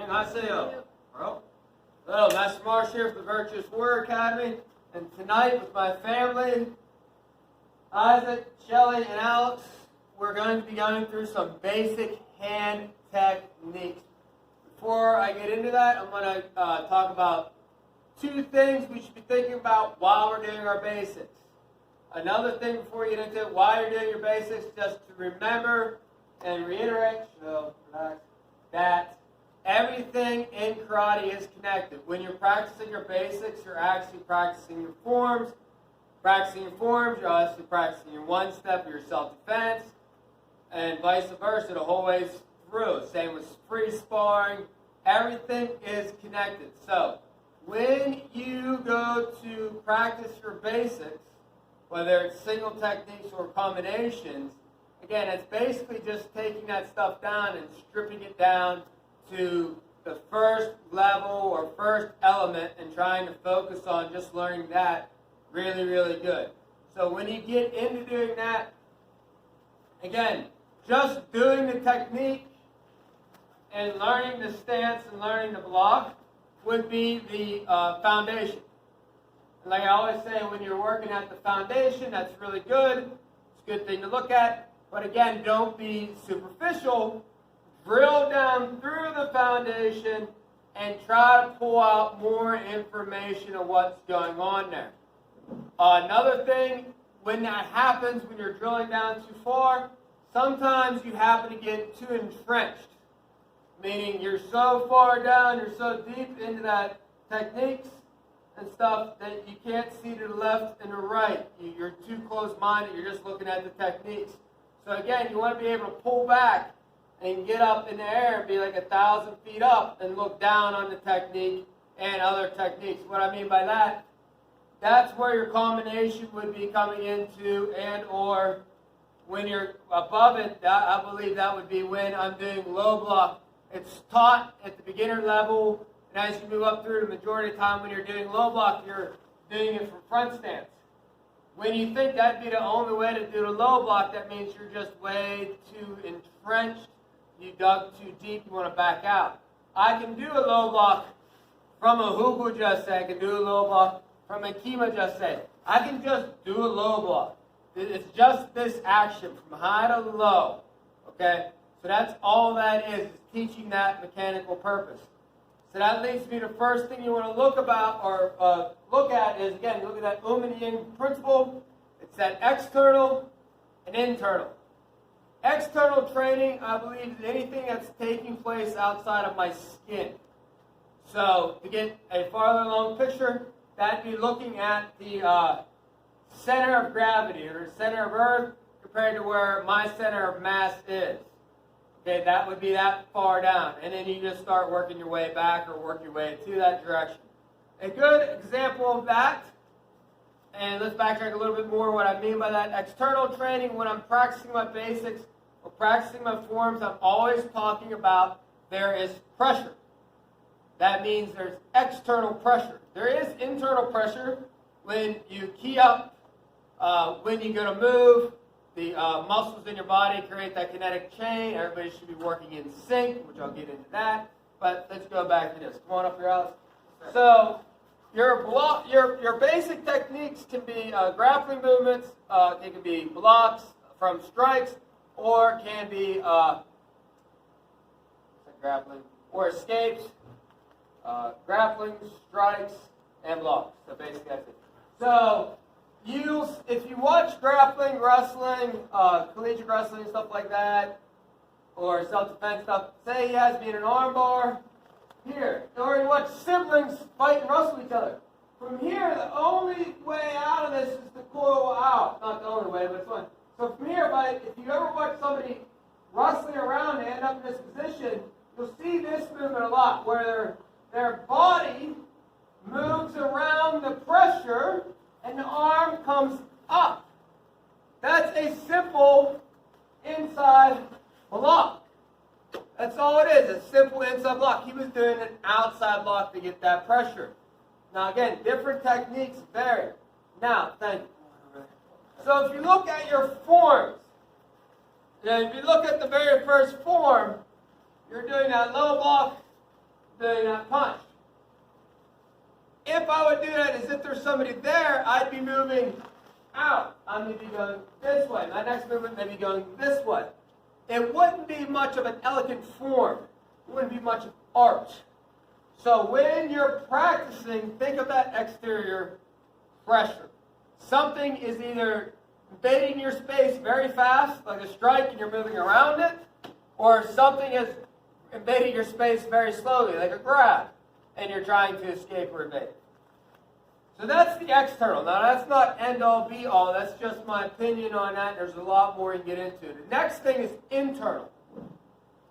Annyeonghaseyo. Hello, Master Marsh here for the Virtuous Warrior Academy, and tonight with my family, Isaac, Shelly, and Alex, we're going to be going through some basic hand techniques. Before I get into that, I'm going to talk about two things we should be thinking about while we're doing our basics. Another thing before you get into it, while you're doing your basics, just to remember and reiterate, that everything in karate is connected. When you're practicing your basics, you're actually practicing your forms. Practicing your forms, you're actually practicing your one step, your self-defense, and vice versa the whole way through. Same with free sparring. Everything is connected. So, when you go to practice your basics, whether it's single techniques or combinations, again, it's basically just taking that stuff down and stripping it down to the first level or first element and trying to focus on just learning that really, really good. So when you get into doing that, again, just doing the technique and learning the stance and learning the block would be the foundation. And like I always say, when you're working at the foundation, that's really good. It's a good thing to look at. But again, don't be superficial. Drill down through the foundation and try to pull out more information of what's going on there. Another thing, when that happens, when you're drilling down too far, sometimes you happen to get too entrenched. Meaning you're so far down, you're so deep into that techniques and stuff that you can't see to the left and the right. You're too close-minded, you're just looking at the techniques. So again, you want to be able to pull back and get up in the air and be like 1,000 feet up and look down on the technique and other techniques. What I mean by that, that's where your combination would be coming into, and or when you're above it, I believe that would be when I'm doing low block. It's taught at the beginner level, and as you move up through, the majority of the time when you're doing low block, you're doing it from front stance. When you think that'd be the only way to do the low block, that means you're just way too entrenched. You dug too deep, you want to back out. I can do a low block from a hubu just say. I can do a low block from a kima just say. I can just do a low block. It's just this action from high to low. Okay? So that's all that is teaching that mechanical purpose. So that leads me to the first thing you want to look about or look at is, again, look at that and Yang principle. It's that external and internal. External training, I believe, is anything that's taking place outside of my skin. So to get a farther along picture, that'd be looking at the center of gravity or center of Earth compared to where my center of mass is. Okay, that would be that far down. And then you just start working your way back or work your way to that direction. A good example of that, and let's backtrack a little bit more what I mean by that. External training, when I'm practicing my basics or practicing my forms, I'm always talking about there is pressure. That means there's external pressure. There is internal pressure when you key up, when you're going to move. The muscles in your body create that kinetic chain. Everybody should be working in sync, which I'll get into that. But let's go back to this. Come on up here, Alex. So your basic techniques can be grappling movements. It can be blocks from strikes, or can be grappling or escapes, grappling, strikes, and blocks. So basically that's it. So if you watch grappling, wrestling, collegiate wrestling, stuff like that, or self-defense stuff, say he has me in an armbar here, or you watch siblings fight and wrestle each other. From here, the only way out of this is to coil out. Not the only way, but it's one. So from here, if you ever watch somebody wrestling around and end up in this position, you'll see this movement a lot, where their body moves around the pressure and the arm comes up. That's a simple inside block. That's all it is, a simple inside block. He was doing an outside block to get that pressure. Now again, different techniques vary. Now, thank you. So if you look at your forms, if you look at the very first form, you're doing that low block doing that punch. If I would do that as if there's somebody there, I'd be moving out. I'm going to be going this way. My next movement may be going this way. It wouldn't be much of an elegant form. It wouldn't be much of art. So when you're practicing, think of that exterior pressure. Something is either invading your space very fast, like a strike, and you're moving around it, or something is invading your space very slowly, like a grab, and you're trying to escape or evade. So that's the external. Now, that's not end-all, be-all. That's just my opinion on that. There's a lot more you can get into. The next thing is internal.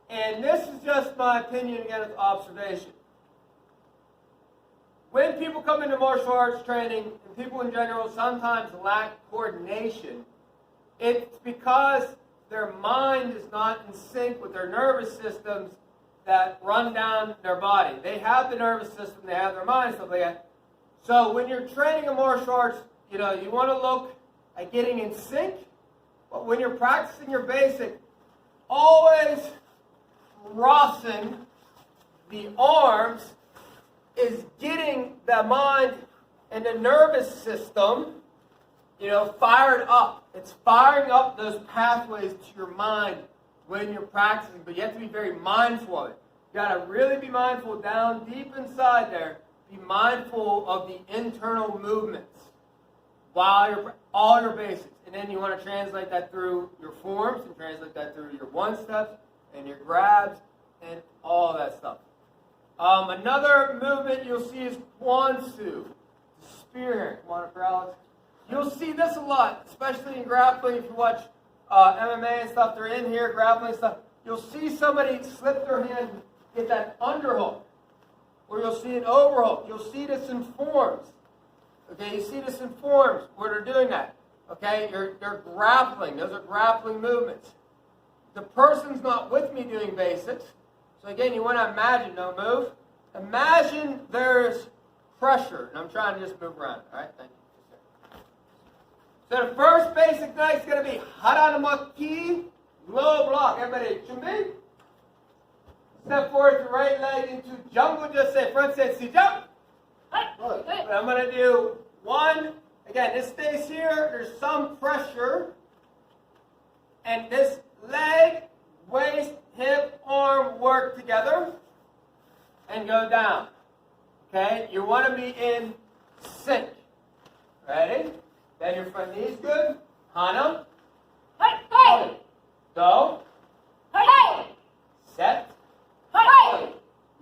And this is just my opinion, again, of observation. When people come into martial arts training, and people in general sometimes lack coordination, it's because their mind is not in sync with their nervous systems that run down their body. They have the nervous system, they have their mind, stuff like that. So when you're training in martial arts, you want to look at getting in sync, but when you're practicing your basic, always crossing the arms is getting the mind and the nervous system, fired up. It's firing up those pathways to your mind when you're practicing, but you have to be very mindful of it. You got to really be mindful down deep inside there. Be mindful of the internal movements while you're all your basics. And then you want to translate that through your forms and translate that through your one-steps and your grabs and all that stuff. Another movement you'll see is Kwansu, spear. Come on up, Alex. You'll see this a lot, especially in grappling. If you watch MMA and stuff, they're in here, grappling and stuff. You'll see somebody slip their hand and get that underhook. Or you'll see an overhook. You'll see this in forms. Okay, you see this in forms where they're doing that. Okay, they're grappling. Those are grappling movements. The person's not with me doing basics. So again, you want to imagine, don't move. Imagine there's pressure. And I'm trying to just move around. All right, thank you. So the first basic knife is going to be Haranamaki, low block. Everybody, chumbi. Step forward your right leg into jungle. Just say front set, see jump. But I'm going to do one. Again, this stays here. There's some pressure. And this leg, waist, hip, arm work together. And go down. Okay? You want to be in sync. Ready? Then your front knee's good. Hana. Go. Set.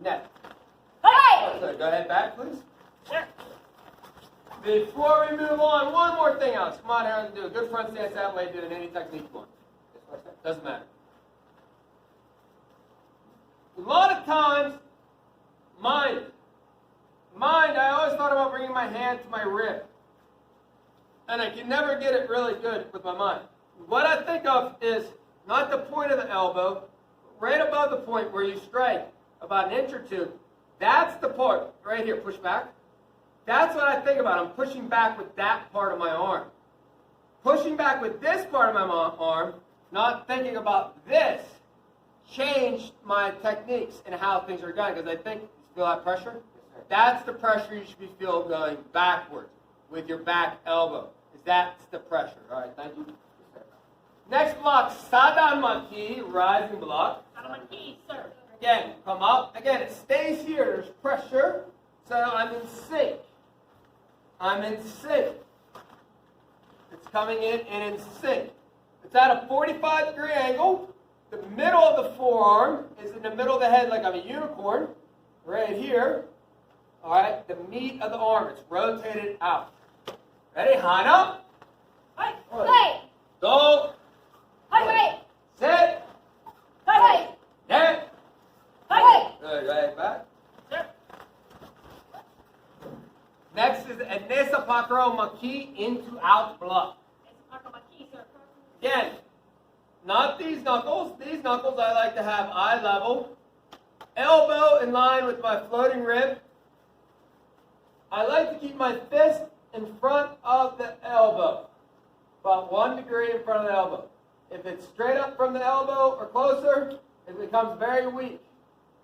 Net. So go ahead back, please. Sure. Before we move on, one more thing else. Come on, Aaron, do a good front stance that way, doing any technique you want. Doesn't matter. A lot of times, mind, I always thought about bringing my hand to my rib. And I can never get it really good with my mind. What I think of is not the point of the elbow, right above the point where you strike, about an inch or two. That's the part, right here, push back. That's what I think about. I'm pushing back with that part of my arm. Pushing back with this part of my arm, not thinking about this, changed my techniques and how things are done. Because I think, you feel that pressure? That's the pressure you should be feeling going backwards with your back elbow. That's the pressure. All right, thank you. Next block, Sadanmaki, rising block. Sadanmaki, sir. Again, come up. Again, it stays here. There's pressure. So I'm in sync. I'm in sync. It's coming in and in sync. It's at a 45-degree angle. The middle of the forearm is in the middle of the head like I'm a unicorn. Right here. All right, the meat of the arm. It's rotated out. Ready? Hana. Hey. Go. Hey. Sit. Hey. Net. Hey. Good. Right back. Sir. Next is Enesa Pakaro Maki into out block. Sadanmaki, sir. Again, not these knuckles. These knuckles I like to have eye level. Elbow in line with my floating rib. I like to keep my fist in front of the elbow. About 1 degree in front of the elbow. If it's straight up from the elbow or closer, it becomes very weak.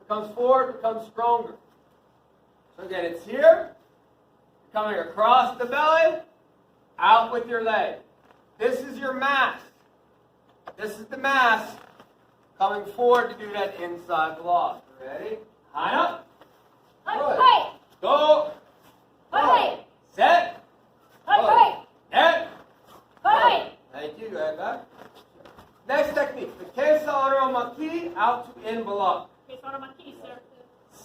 becomes forward, becomes stronger. So again, it's here, coming across the belly, out with your leg. This is your mass. This is the mass coming forward to do that inside block. Ready? Line up. Hey. Go. Hey. Set. Hey. Net. Hey. Thank you. Go ahead back. Next technique. The caisse maki out to in block. Okay, so on my key, sir.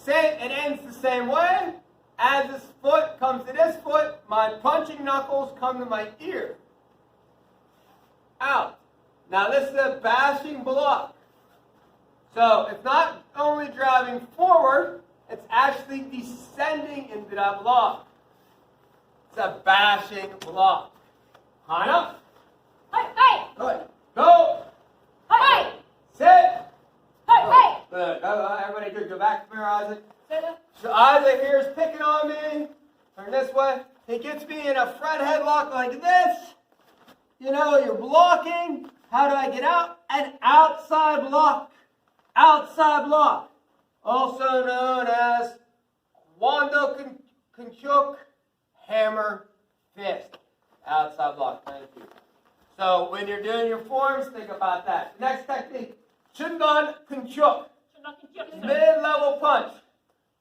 It ends the same way. As this foot comes to this foot, my punching knuckles come to my ear. Out. Now this is a bashing block. So it's not only driving forward, it's actually descending into that block. It's a bashing block. Hana. Hey. Good. Go. Hey. Sit. Hey. Good. Everybody good. Go back to mirror, Isaac. Hey. So Isaac here is picking on me. Turn this way. He gets me in a front headlock like this. You know, you're blocking. How do I get out? An outside block. Outside block. Also known as Wando Kunchuk Hammer Fist. Outside block. Thank you. So when you're doing your forms, think about that. Next technique. Chundan Kunchuk. Mid-level punch.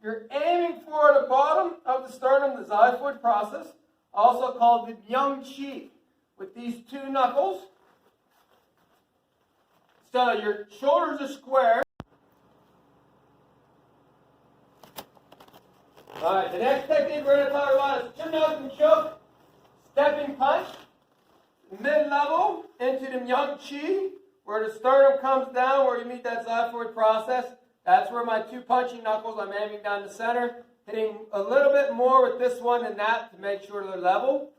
You're aiming for the bottom of the sternum, the xiphoid process, also called the Myung Chi, with these two knuckles. So your shoulders are square. All right, the next technique we're going to talk about is Chundan Kunchuk, stepping punch, mid-level into the Myung Chi, where the sternum comes down, where you meet that xiphoid process. That's where my two punching knuckles, I'm aiming down the center, hitting a little bit more with this one than that to make sure they're level.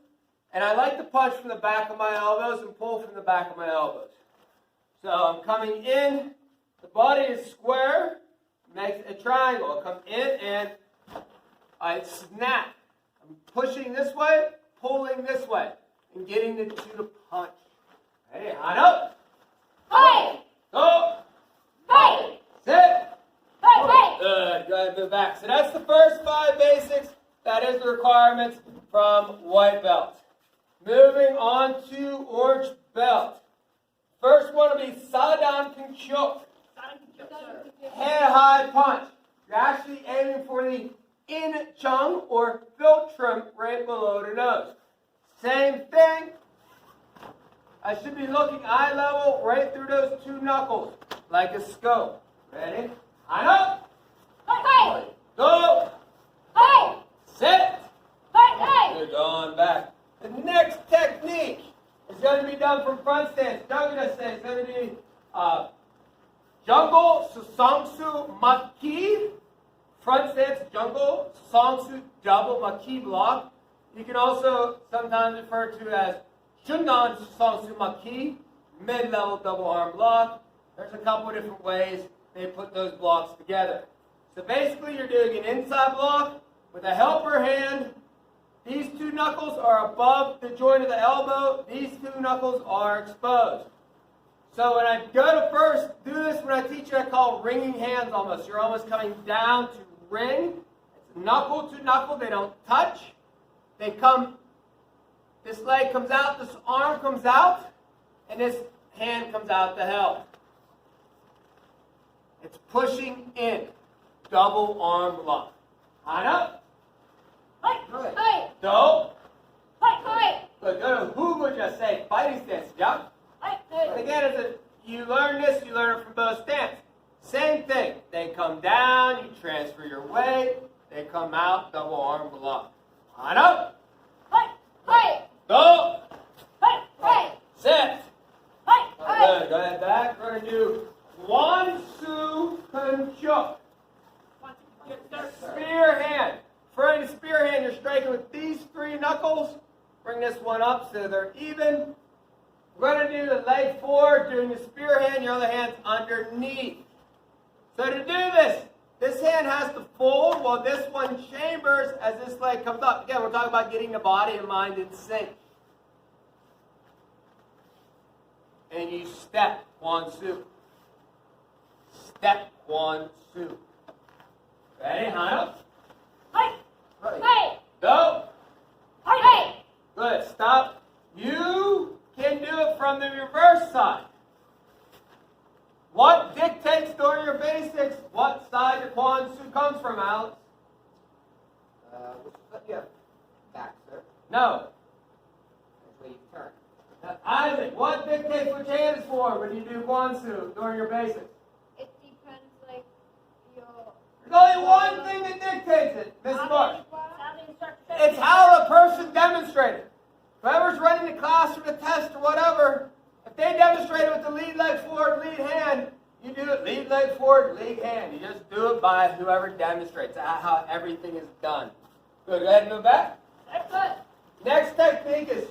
And I like to punch from the back of my elbows and pull from the back of my elbows. So I'm coming in, the body is square, makes a triangle. I come in and I snap. I'm pushing this way, pulling this way, and getting the two to punch. Ready? Hand up. Hey. Go. Hey. Sit. Hey. Good. Go ahead and move back. So that's the first 5 basics. That is the requirements from white belt. Moving on to orange belt. First one will be Sadan Kunchuk. Head high punch. You're actually aiming for the in chung or philtrum right below the nose. Same thing. I should be looking eye level right through those two knuckles like a scope. Ready? Line up. Hey. Go. Hey. Sit. Hey. Good. Going back. The next technique is going to be done from front stance. Jungla stance. It's going to be jungle susangsu maki. Front stance jungle susangsu double maki block. You can also sometimes refer to as Chundan susangsu maki, mid-level double arm block. There's a couple of different ways they put those blocks together. So basically you're doing an inside block with a helper hand. These two knuckles are above the joint of the elbow. These two knuckles are exposed. So when I go to first do this, when I teach you, I call ringing hands almost. You're almost coming down to ring. It's knuckle to knuckle. They don't touch. They come, this leg comes out, this arm comes out, and this hand comes out to help. It's pushing in. Double arm block. Line up. Hey. Do. Hey. Good. Go to who would just say fighting stance. Yeah. And again, you learn this, you learn it from both stances. Same thing. They come down, you transfer your weight, they come out, double arm block. Line up. Hey. Go. Hey. Sit. Hey. Good. Go ahead back. We're going to do Wansu Kunchuk. Spear hand. For the spear hand, you're striking with these three knuckles. Bring this one up so they're even. We're going to do the leg forward, doing the spear hand, your other hand's underneath. So to do this hand has to fold while this one chambers as this leg comes up. Again, we're talking about getting the body and mind in sync. And you step, Wansu. Step, Wansu. Ready? Hana? Hey! Right. Hey! Go. Hey! Good. Stop. You can do it from the reverse side. What dictates during your basics what side your Quan Su comes from, Alex? Which foot you have? Back, sir. No. Which way you turn? Isaac, what dictates which hand is for when you do Quan Su during your basics? It depends, like, your... There's only one thing that dictates it, Miss Marsh. How the instructor says It's how the person demonstrated. Whoever's running the class or the test or whatever, if they demonstrate it with the lead leg forward, lead hand, you do it lead leg forward, lead hand. You just do it by whoever demonstrates. That's how everything is done. Good. Go ahead and move back. That's good. Next technique is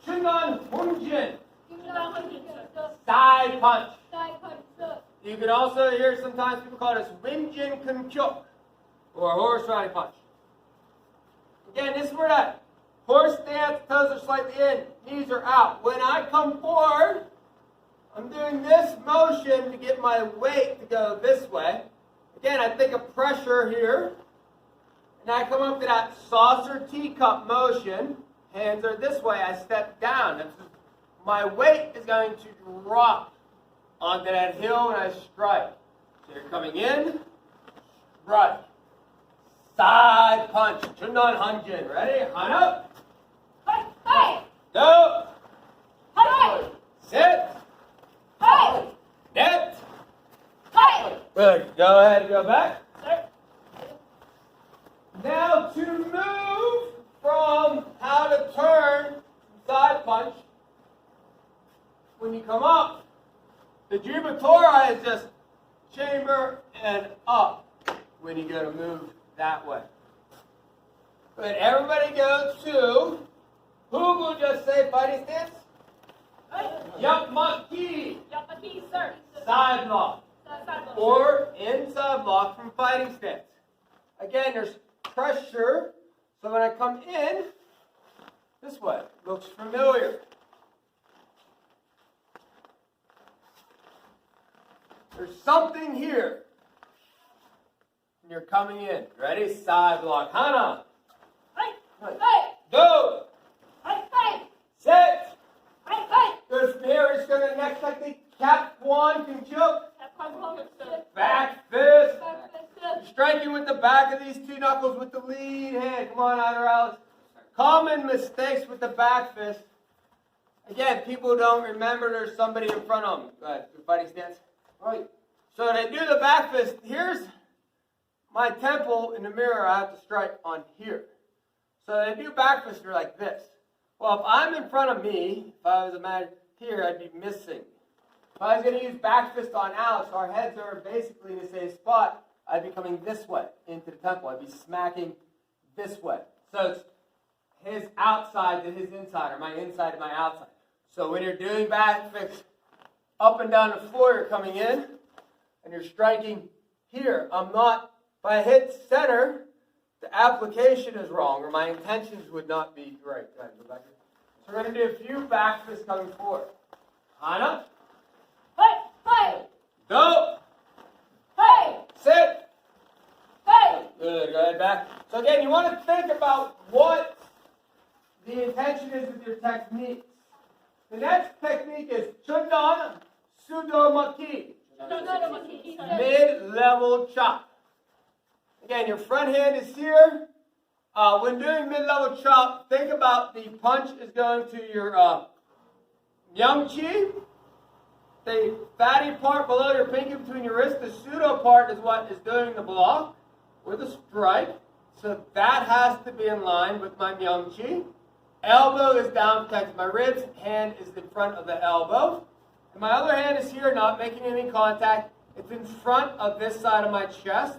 Shunan Hunjin, You know how to do side punch. side punch, sir. You can also hear sometimes people call this Winjin Kunkyuk, or horse riding punch. Again, this is where that horse stance, toes are slightly in, knees are out. When I come forward, I'm doing this motion to get my weight to go this way. Again, I think of pressure here. And I come up to that saucer teacup motion. Hands are this way. I step down. My weight is going to drop onto that hill and I strike. So you're coming in, strike. Side punch. Chunan Hanjin. Ready? Han up. Hey! Hey! Go. Hey! Sit. Hey! Net. Hey! Good. Go ahead and go back. Sir. Now to move from how to turn side punch, when you come up, the Jibatora is just chamber and up when you go to move that way. But everybody go to, who will just say fighting stance? Yapmaki, Yapaki, sir. side block. Or inside block from fighting stance. Again, there's pressure, so when I come in, this way, looks familiar. There's something here. And you're coming in. Ready? Side block. Hana. Hey! Hey! Go. Hey! Hey! Sit. Hey! Hey! Good from here. We're just going to next technique. Cap one, Kunchuk. Back fist. You're striking with the back of these two knuckles with the lead hand. Come on, Ida Alex. Common mistakes with the back fist. Again, people don't remember there's somebody in front of them. Go ahead. Good fighting stance. Right. So they do the back fist. Here's my temple in the mirror. I have to strike on here. So they do back fist like this. Well, if I'm in front of me, if I was a man here, I'd be missing. If I was going to use back fist on Alex, our heads are basically in the same spot. I'd be coming this way into the temple. I'd be smacking this way. So it's his outside to his inside, or my inside to my outside. So when you're doing back fist up and down the floor, you're coming in, and you're striking here. I'm not, if I hit center, the application is wrong, or my intentions would not be right. Go ahead, go back here. So we're going to do a few back fists coming forward. Hana. Hey! Hey! Go. Hey! Sit. Hey! Good. Go ahead back. So again, you want to think about what the intention is with your techniques. The next technique is Chundan Sudomaki. Mid-level chop. Again, your front hand is here. When doing mid-level chop, think about the punch is going to your Myung Chi. The fatty part below your pinky between your wrist, the pseudo part is what is doing the block or the strike. So that has to be in line with my Myung Chi. Elbow is down, protecting my ribs. Hand is in front of the elbow. And my other hand is here, not making any contact. It's in front of this side of my chest.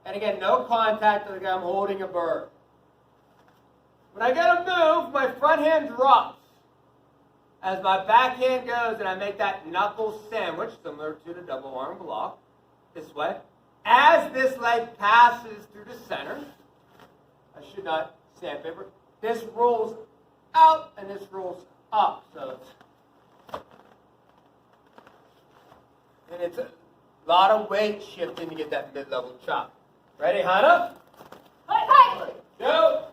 And again, no contact, like I'm holding a bird. When I get a move, my front hand drops. As my back hand goes and I make that knuckle sandwich, similar to the double arm block, this way. As this leg passes through the center, I should not sandpaper, this rolls out and this rolls up. So it's a lot of weight shifting to get that mid-level chop. Ready, Hana? Hey, hey. Go.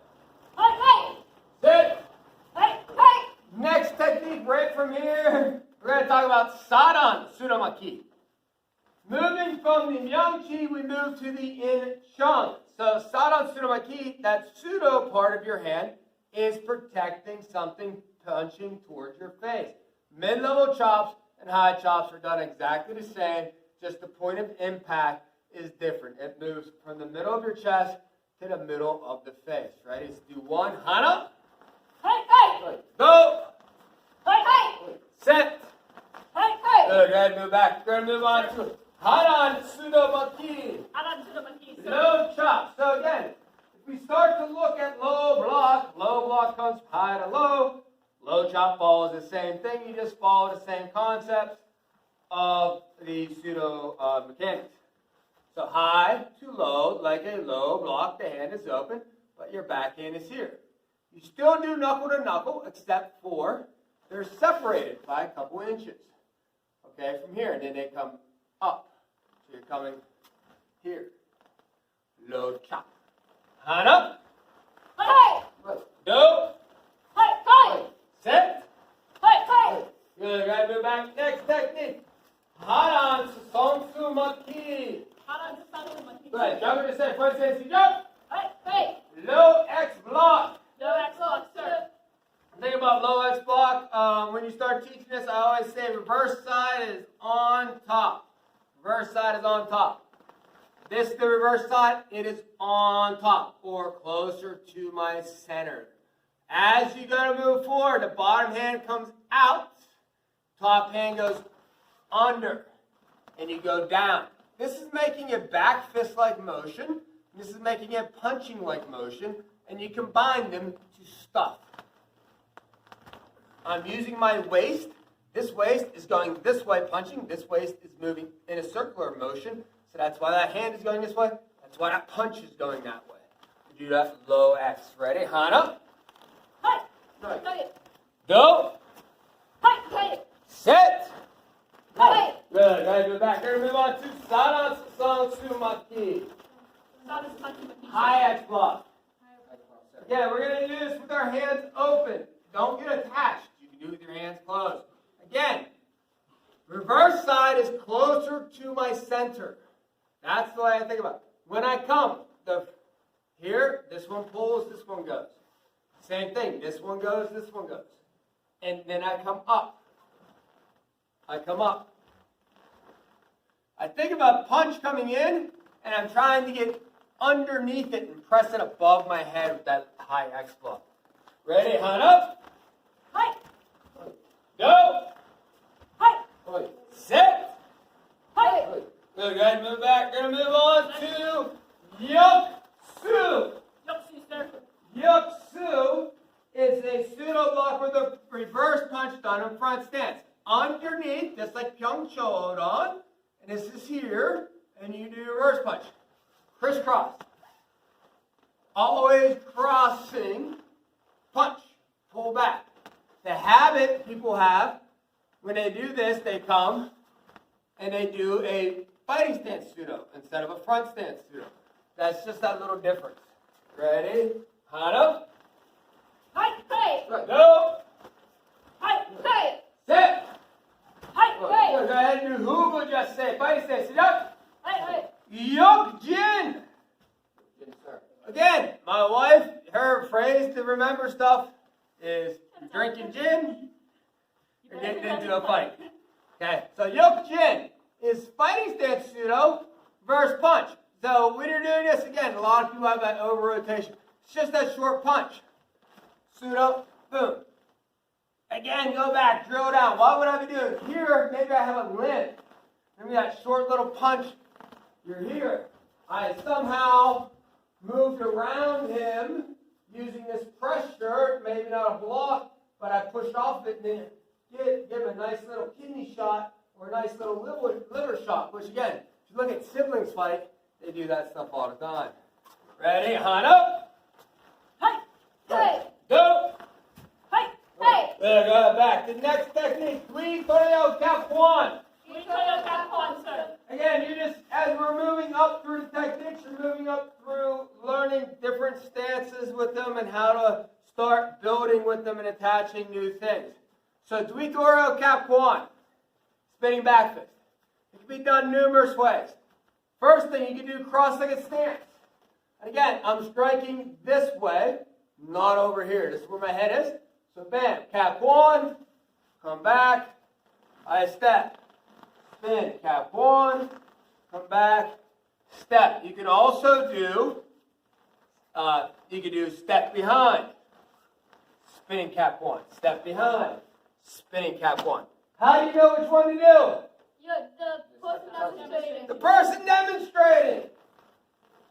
Hey, hey. Sit. Hey, hey. Next technique right from here, we're going to talk about Sadan Sudomaki. Moving from the Myung-chi, we move to the In-chung. So Sadan Sudomaki, that pseudo part of your hand, is protecting something punching towards your face. Mid-level chops and high chops are done exactly the same, just the point of impact is different. It moves from the middle of your chest to the middle of the face. Ready? Let's do one. Hana. Hey, hey. Go. Hey, hey. Set. Hey, hey. Good. Go ahead, move back. We're going to move on to Hanan Sudomaki. Alan to the monkey, sir. Low chop. So again, if we start to look at low block comes high to low. Low chop follows the same thing. You just follow the same concepts of the pseudo mechanics. So high to low, like a low block, the hand is open, but your backhand is here. You still do knuckle to knuckle, except for they're separated by a couple inches. Okay, from here, and then they come up. So you're coming here. Low chop. Hana. Hey, Go. hey, hey. Set. Hey, hey. Good. Right, move back. Next technique. Hanan Songsu Maki. Alan to the monkey. Right, jump into set. Front stance, you jump. Hey, hey. Low X block. No excellent, sir. Think about low X block. When you start teaching this, I always say reverse side is on top. Reverse side is on top. This is the reverse side. It is on top or closer to my center. As you go to move forward, the bottom hand comes out. Top hand goes under. And you go down. This is making a back fist-like motion. This is making a punching-like motion. And you combine them to stuff. I'm using my waist. This waist is going this way punching. This waist is moving in a circular motion. So that's why that hand is going this way. That's why that punch is going that way. You do that low X. Ready? Hana. Hey, Right. hey. Go. Hey, hey. Set. Hey. Good. Go ahead, move back. We're going to move on to Sadan Sonsumaki. Alan to the monkey. High X block. Again, we're going to do this with our hands open. Don't get attached. You can do it with your hands closed. Again, reverse side is closer to my center. That's the way I think about it. When I come, here, this one pulls, this one goes. Same thing. This one goes, this one goes. And then I come up. I come up. I think about punch coming in, and I'm trying to get underneath it and press it above my head with that high X block. Ready? Hand up. Hey, Go. hey. Set. Hey. Good. Go ahead and move back. We're going to move on to Yuk-Su. Yoxi, sir. Yuk-Su is a pseudo block with a reverse punch done in front stance. Underneath, just like Pyeongchang, and this is here, and you do reverse punch. Crisscross. Always crossing, punch, pull back. The habit people have, when they do this, they come and they do a fighting stance pseudo instead of a front stance pseudo. That's just that little difference. Ready? Hana. Hey, hey. Go. Hey, hey. Sit. Hey, hey. Go ahead and do Hugo just say. Fighting stance. Sit up. Hey, hey. Yuk Jin. Again, my wife, her phrase to remember stuff is drinking gin or getting into a fight. Okay, so Yuk Jin is fighting stance pseudo versus punch. So when you're doing this, again, a lot of people have that over rotation. It's just that short punch. Pseudo, boom. Again, go back, drill down. What would I be doing? Here, maybe I have a limp. Maybe that short little punch. You're here. I somehow moved around him using this pressure, maybe not a block, but I pushed off it and then give him a nice little kidney shot or a nice little liver shot, which again, if you look at siblings fight, they do that stuff all the time. Ready? Hand up. Hey, hey. Go. Hey, hey. There, go back. The next technique, 3 tornado cap 1. We call you that one, sir. Again, you just as we're moving up through the techniques, you're moving up through learning different stances with them and how to start building with them and attaching new things. So Duitoro Capuan, spinning back fist. It can be done numerous ways. First thing, you can do cross-legged stance. And again, I'm striking this way, not over here. This is where my head is. So bam, Capuan, come back, I step. Spin, Capuan, come back, step. You can also do, step behind. Spinning Capuan, step behind. Spinning Capuan. How do you know which one to do? The person demonstrating. The person demonstrating.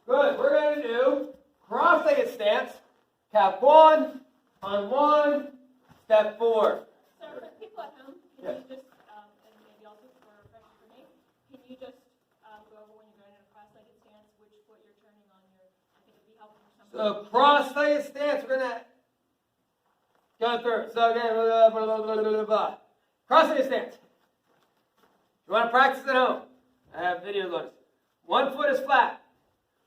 Good. We're going to do cross-legged stance. Capuan, on one, step forward. So for the people at home, can you just, and maybe also for refreshing for me, can you just go over when you're going in a cross-legged stance, which foot you're turning on your, I think it'd be helpful for someone. So cross-legged stance, we're going to go through. So again, blah, blah, blah, blah, blah, blah. Cross-legged stance. You want to practice at home? I have video notice. One foot is flat.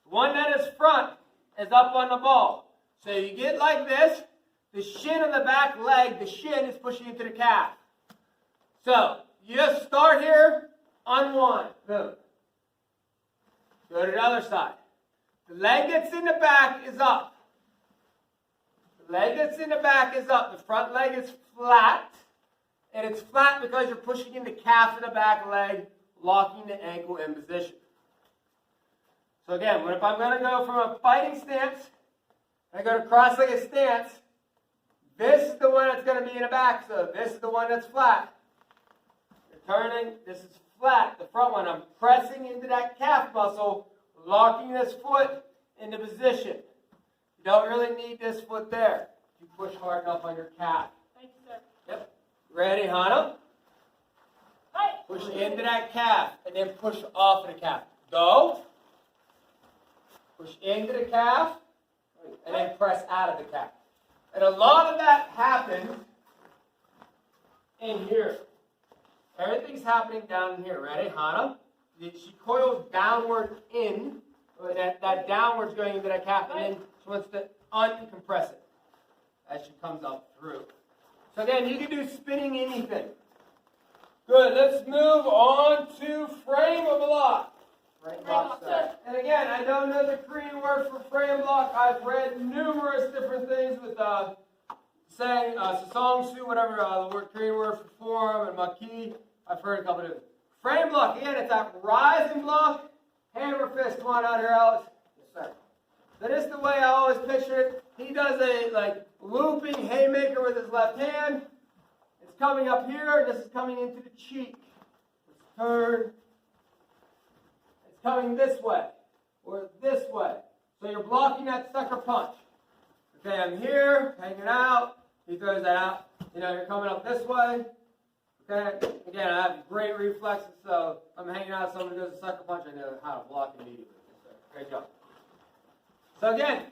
One that is front is up on the ball. So you get like this. The shin of the back leg, the shin is pushing into the calf. So you just start here on one. Boom. Go to the other side. The leg that's in the back is up. The leg that's in the back is up. The front leg is flat. And it's flat because you're pushing in the calf of the back leg, locking the ankle in position. So again, if I'm going to go from a fighting stance, I go to cross-legged stance, this is the one that's going to be in the back, so this is the one that's flat. You're turning, this is flat, the front one. I'm pressing into that calf muscle, locking this foot into position. You don't really need this foot there. You push hard enough on your calf. Thank you, sir. Yep. Ready, Hana? Hey. Push into that calf, and then push off of the calf. Go. Push into the calf, and then press out of the calf. And a lot of that happens in here. Everything's happening down in here. Ready, Hana? She coils downward in. That downward's going into that calf, and then she wants to uncompress it as she comes up through. So again, you can do spinning anything. Good. Let's move on to frame of block. Frame block. And again, I don't know the Korean word for frame block. I've read numerous different things with saying sasongsu, whatever the Korean word for form, and maki. I've heard a couple of different. Frame block. Again, it's that rising block. Hammer fist. Come on out here, Alex. Yes, sir. So this is the way I always picture it. He does a looping haymaker with his left hand. It's coming up here. This is coming into the cheek. Let's turn. It's coming this way or this way. So you're blocking that sucker punch. Okay, I'm here, hanging out. He throws that out. You're coming up this way. Okay. Again, I have great reflexes, so I'm hanging out. Someone does a sucker punch. I know how to block immediately. Great job. So again,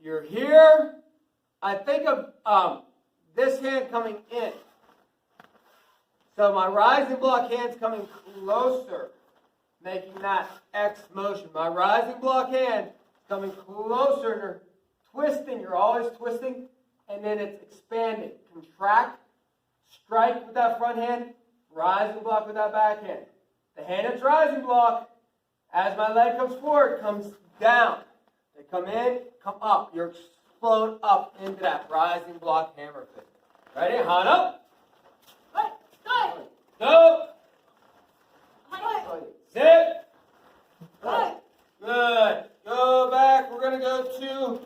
you're here. I think of this hand coming in. So my rising block hand's coming closer, making that X motion. My rising block hand is coming closer, and you're twisting. You're always twisting, and then it's expanding. Contract, strike with that front hand, rising block with that back hand. The hand that's rising block, as my leg comes forward, comes down. They come in, come up. You're explode up into that rising block hammer fist. Ready? Hana? Hey. Hey. Go. Hey. Sit. Hey. Good. Go back. We're going to go to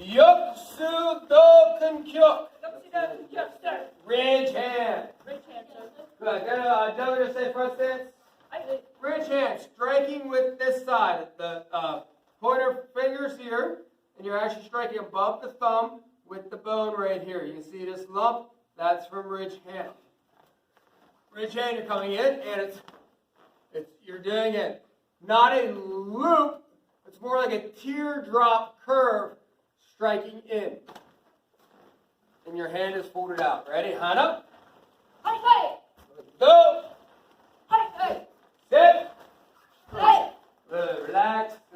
Yoksu Dokenkyuk. Ridge hand. Ridge hand, sir. Good. Don't just say front stance. Ridge hand. Striking with this side. The pointer fingers here. And you're actually striking above the thumb with the bone right here. You can see this lump. That's from ridge hand. Ridge hand, you're coming in, and you're doing it not a loop. It's more like a teardrop curve striking in. And your hand is folded out. Ready? Hana? Hey. Hey. Go. Hey. Hey. Sit.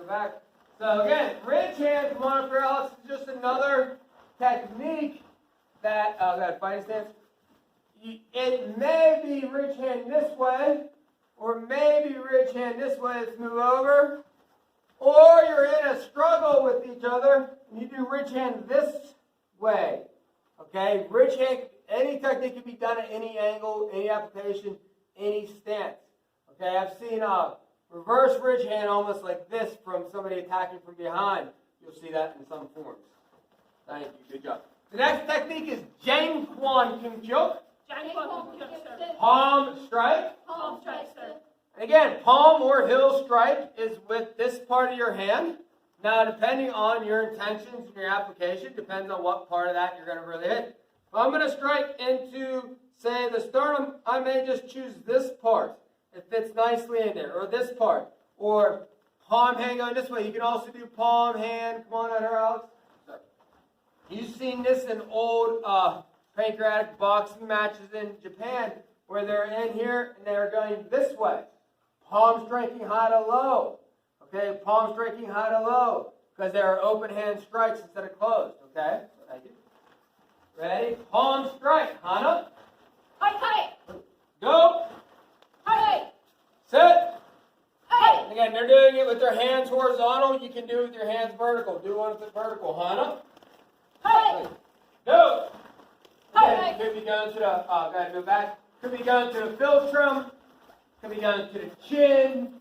go back. So again, ridge hand, come on up here, Alex. Is just another technique that, that fighting stance. It may be ridge hand this way, or maybe ridge hand this way. Let's move over. Or you're in a struggle with each other, and you do ridge hand this way. Okay, ridge hand, any technique can be done at any angle, any application, any stance. Okay, I've seen a reverse ridge hand almost like this from somebody attacking from behind. You'll see that in some forms. Thank you, good job. The next technique is Jang Kwan Kim Kyuk. Palm strike. Palm strike, sir. And again, palm or heel strike is with this part of your hand. Now, depending on your intentions and your application, depends on what part of that you're going to really hit. If I'm going to strike into, say, the sternum, I may just choose this part. It fits nicely in there, or this part. Or palm hand going this way. You can also do palm hand. Come on out here, Alex. Sorry. You've seen this in old pancreatic boxing matches in Japan, where they're in here and they're going this way. Palm striking high to low. Okay, palm striking high to low. Because there are open hand strikes instead of closed. Okay, thank you. Ready? Palm strike. Hana. Hi. Go. Hi. Sit. Hi. And again, they're doing it with their hands horizontal. You can do it with your hands vertical. Do one with it vertical. Hana. Hi. Go. Hi. Again, could be going to the, go ahead, move back. Could be going to the philtrum. Could be going to the chin.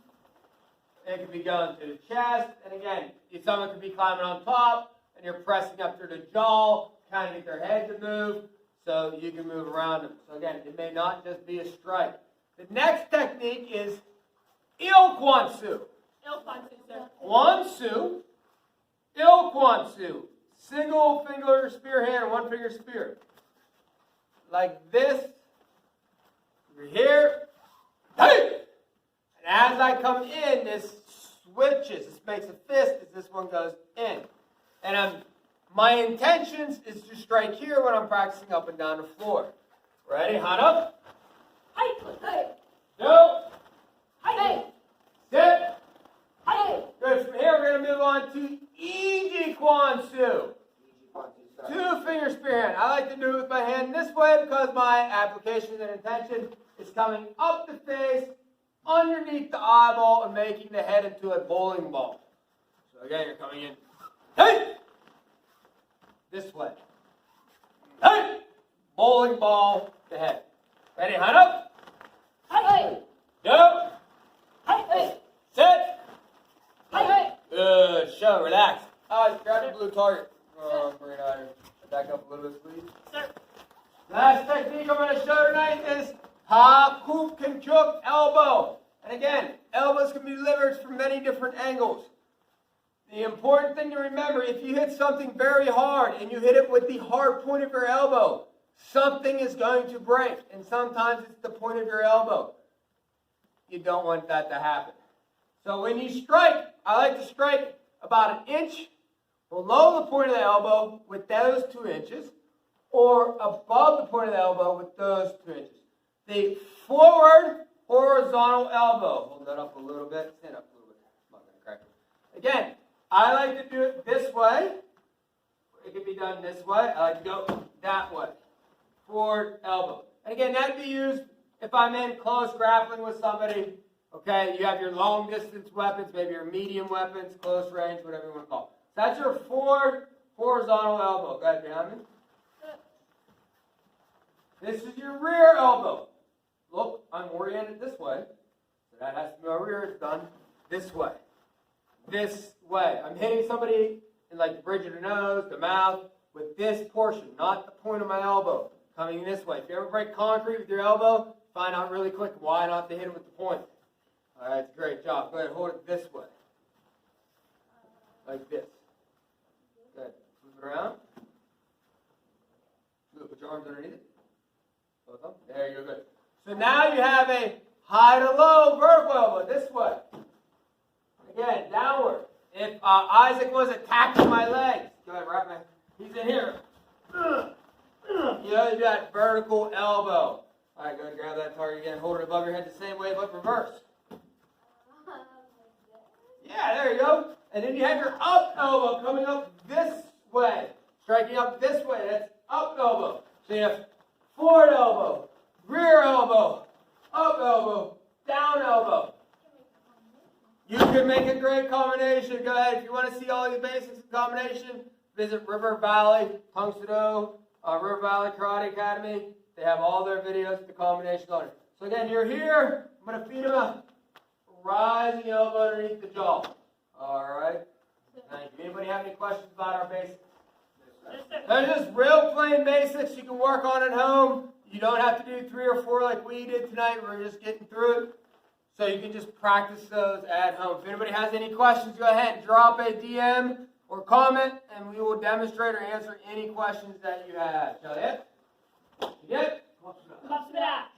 It could be going to the chest. And again, someone could be climbing on top, and you're pressing up through the jaw, kind of get their head to move, so you can move around them. So again, it may not just be a strike. The next technique is Il Kwan Su. Il Kwan Su, sir. Kwan Su. Il Kwan Su. Single finger spear hand, one finger spear. Like this. Over here. Hey! And as I come in, this switches. This makes a fist as this one goes in. And my intentions is to strike here when I'm practicing up and down the floor. Ready? Hand up. Hi. Go. Hi. Sit. Hi. Good. From here, we're going to move on to Iji Kwan Su. Easy punches, sir. Two finger spear hand. I like to do it with my hand this way because my application and intention is coming up the face, underneath the eyeball, and making the head into a bowling ball. So again, you're coming in. Hey! This way. Hey! Bowling ball to head. Ready? Hand up. Hi. Go. Hi. Sit. Hi. Good. Show. Relax. Grab the blue target. Bring it out here. Back up a little bit, please. Sir. Last technique I'm going to show tonight is Ha Koop Kim Kyuk elbow. And again, elbows can be delivered from many different angles. The important thing to remember, if you hit something very hard and you hit it with the hard point of your elbow, something is going to break. And sometimes it's the point of your elbow. You don't want that to happen. So when you strike, I like to strike about an inch below the point of the elbow with those 2 inches, or above the point of the elbow with those 2 inches. The forward horizontal elbow. Hold that up a little bit. Stand up a little bit. I'm not going to crack it. Again, I like to do it this way. It can be done this way. I like to go that way. Forward elbow. And again, that would be used if I'm in close grappling with somebody. Okay, you have your long distance weapons, maybe your medium weapons, close range, whatever you want to call it. So that's your forward horizontal elbow. Go ahead, behind me. This is your rear elbow. Look, I'm oriented this way. So that has to be my rear. It's done this way. This way. I'm hitting somebody in like the bridge of the nose, the mouth, with this portion, not the point of my elbow. Coming this way. If you ever break concrete with your elbow, find out really quick why not to hit it with the point. All right, it's a great job. Go ahead and hold it this way. Like this. Good. Move it around. Good. Put your arms underneath it. Both of them. There you go. Good. So now you have a high to low vertical elbow this way. Again, downward. If Isaac was attacking my legs, go ahead, wrap my. He's in here. You know, you got vertical elbow. All right, go ahead, grab that target again. Hold it above your head the same way, but reverse. Yeah, there you go. And then you have your up elbow coming up this way. Striking up this way. That's up elbow. So you have forward elbow, rear elbow, up elbow, down elbow. You can make a great combination. Go ahead. If you want to see all these basics of combination, visit River Valley Kung Fu Do, River Valley Karate Academy. They have all their videos with the combination on it. So again, you're here. I'm going to feed him a rising elbow underneath the jaw. All right. Thank you. Anybody have any questions about our basics? They're just real plain basics you can work on at home. You don't have to do 3 or 4 like we did tonight. We're just getting through it. So you can just practice those at home. If anybody has any questions, go ahead and drop a DM or comment, and we will demonstrate or answer any questions that you have. Shall we? Yes? Come up to that.